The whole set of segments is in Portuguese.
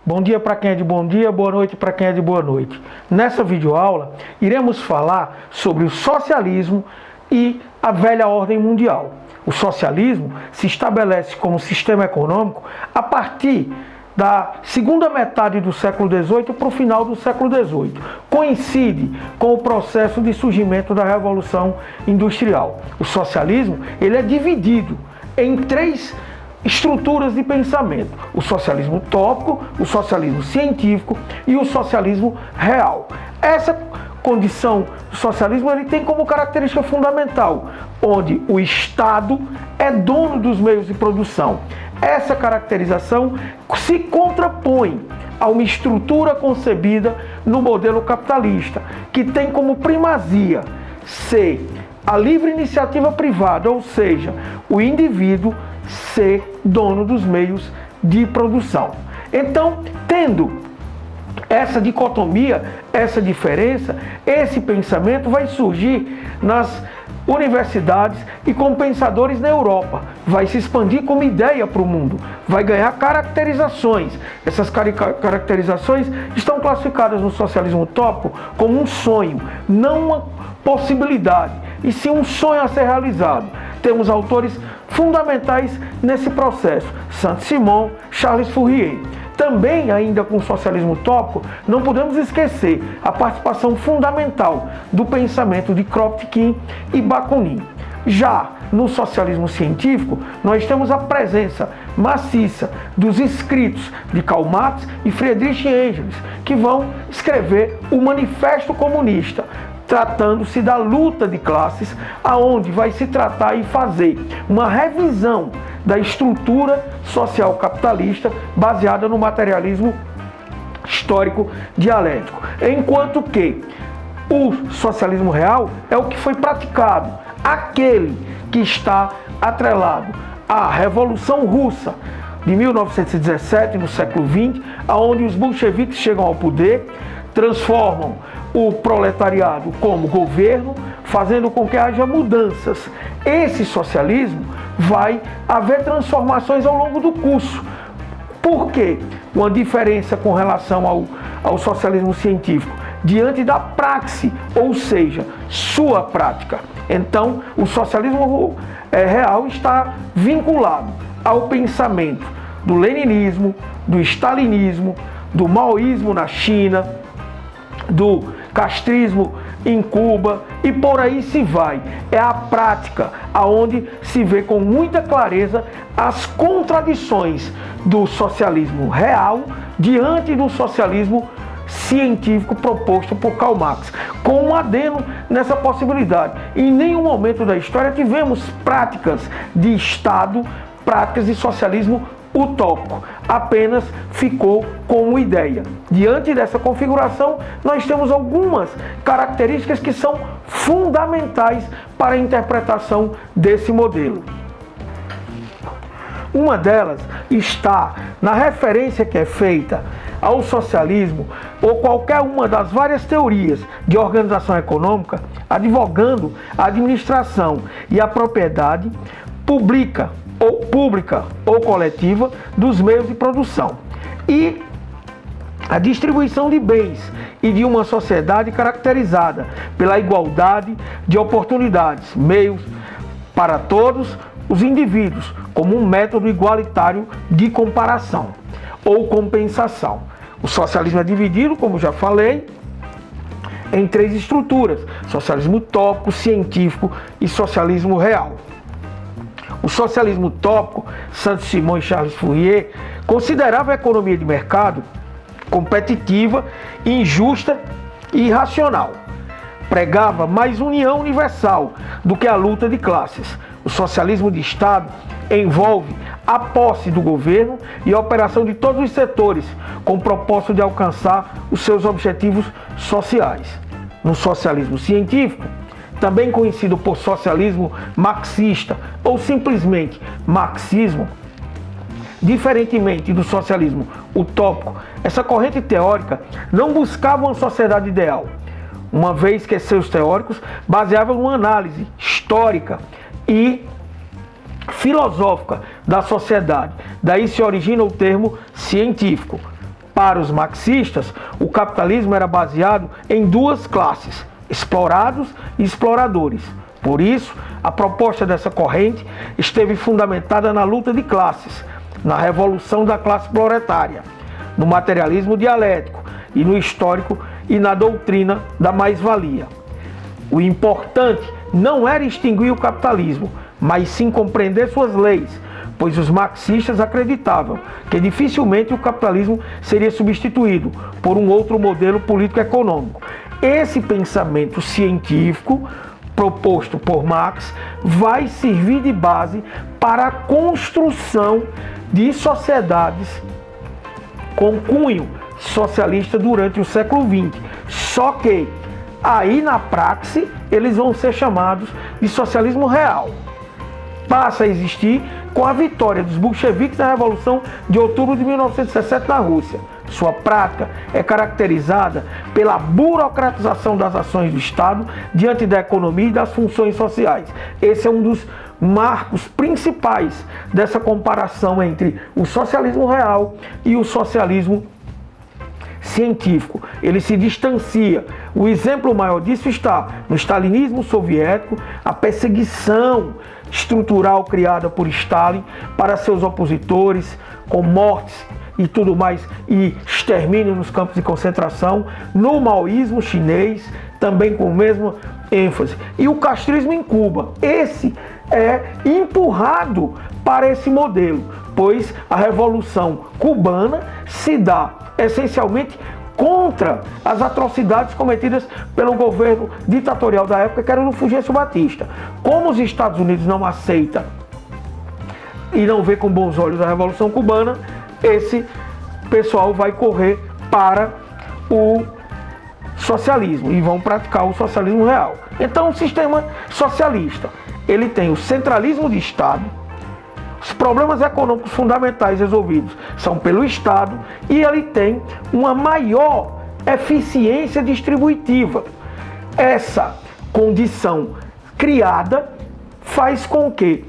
Bom dia para quem é de bom dia, boa noite para quem é de boa noite. Nessa videoaula, iremos falar sobre o socialismo e a velha ordem mundial. O socialismo se estabelece como sistema econômico a partir da segunda metade do século XVIII para o final do século XVIII. Coincide com o processo de surgimento da Revolução Industrial. O socialismo ele é dividido em três estruturas de pensamento: o socialismo utópico, o socialismo científico e o socialismo real. Essa condição do socialismo ele tem como característica fundamental, onde o Estado é dono dos meios de produção. Essa caracterização se contrapõe a uma estrutura concebida no modelo capitalista, que tem como primazia ser a livre iniciativa privada, ou seja, o indivíduo ser dono dos meios de produção. Então, tendo essa dicotomia, essa diferença, esse pensamento vai surgir nas universidades e com pensadores na Europa. Vai se expandir como ideia para o mundo, vai ganhar caracterizações. Essas caracterizações estão classificadas no socialismo utópico como um sonho, não uma possibilidade, e sim um sonho a ser realizado. Temos autores fundamentais nesse processo: Saint-Simon, Charles Fourier. Também, ainda com o socialismo utópico, não podemos esquecer a participação fundamental do pensamento de Kropotkin e Bakunin. Já no socialismo científico, nós temos a presença maciça dos escritos de Karl Marx e Friedrich Engels, que vão escrever o Manifesto Comunista, tratando-se da luta de classes, aonde vai se tratar e fazer uma revisão da estrutura social capitalista baseada no materialismo histórico dialético. Enquanto que o socialismo real é o que foi praticado, aquele que está atrelado à Revolução Russa de 1917, no século XX, aonde os bolcheviques chegam ao poder, transformam o proletariado como governo, fazendo com que haja mudanças. Esse socialismo vai haver transformações ao longo do curso. Por quê? Uma diferença com relação ao socialismo científico, diante da praxe, ou seja, sua prática. Então, o socialismo real está vinculado ao pensamento do leninismo, do stalinismo, do maoísmo na China, do castrismo em Cuba e por aí se vai. É a prática aonde se vê com muita clareza as contradições do socialismo real diante do socialismo científico proposto por Karl Marx, com um adendo nessa possibilidade. Em nenhum momento da história tivemos práticas de Estado, práticas de socialismo utópico, apenas ficou como ideia. Diante dessa configuração, nós temos algumas características que são fundamentais para a interpretação desse modelo. Uma delas está na referência que é feita ao socialismo ou qualquer uma das várias teorias de organização econômica, advogando a administração e a propriedade pública ou coletiva dos meios de produção e a distribuição de bens e de uma sociedade caracterizada pela igualdade de oportunidades, meios para todos os indivíduos, como um método igualitário de comparação ou compensação. O socialismo é dividido, como já falei, em três estruturas: socialismo utópico, científico e socialismo real. O socialismo utópico, Saint-Simon e Charles Fourier, considerava a economia de mercado competitiva, injusta e irracional. Pregava mais união universal do que a luta de classes. O socialismo de Estado envolve a posse do governo e a operação de todos os setores, com o propósito de alcançar os seus objetivos sociais. No socialismo científico, também conhecido por socialismo marxista ou simplesmente marxismo, diferentemente do socialismo utópico, essa corrente teórica não buscava uma sociedade ideal, uma vez que seus teóricos baseavam numa análise histórica e filosófica da sociedade. Daí se origina o termo científico. Para os marxistas, o capitalismo era baseado em duas classes, explorados e exploradores. Por isso, a proposta dessa corrente esteve fundamentada na luta de classes, na revolução da classe proletária, no materialismo dialético e no histórico e na doutrina da mais-valia. O importante não era extinguir o capitalismo, mas sim compreender suas leis, pois os marxistas acreditavam que dificilmente o capitalismo seria substituído por um outro modelo político-econômico. Esse pensamento científico proposto por Marx vai servir de base para a construção de sociedades com cunho socialista durante o século XX. Só que aí na praxe eles vão ser chamados de socialismo real. Passa a existir com a vitória dos bolcheviques na Revolução de Outubro de 1917 na Rússia. Sua prática é caracterizada pela burocratização das ações do Estado diante da economia e das funções sociais. Esse é um dos marcos principais dessa comparação entre o socialismo real e o socialismo científico. Ele se distancia. O exemplo maior disso está no stalinismo soviético, a perseguição estrutural criada por Stalin para seus opositores, com mortes e tudo mais, e extermínio nos campos de concentração, no maoísmo chinês, também com a mesma ênfase, e o castrismo em Cuba. Esse é empurrado para esse modelo, pois a Revolução Cubana se dá essencialmente contra as atrocidades cometidas pelo governo ditatorial da época, que era o Fulgêncio Batista. Como os Estados Unidos não aceitam e não vê com bons olhos a Revolução Cubana, esse pessoal vai correr para o socialismo e vão praticar o socialismo real. Então, o sistema socialista, ele tem o centralismo de Estado, os problemas econômicos fundamentais resolvidos são pelo Estado e ele tem uma maior eficiência distributiva. Essa condição criada faz com que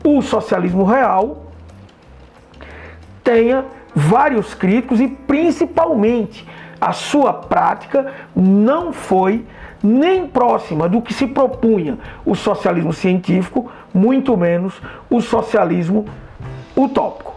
o socialismo real tenha vários críticos e principalmente a sua prática não foi nem próxima do que se propunha o socialismo científico, muito menos o socialismo utópico.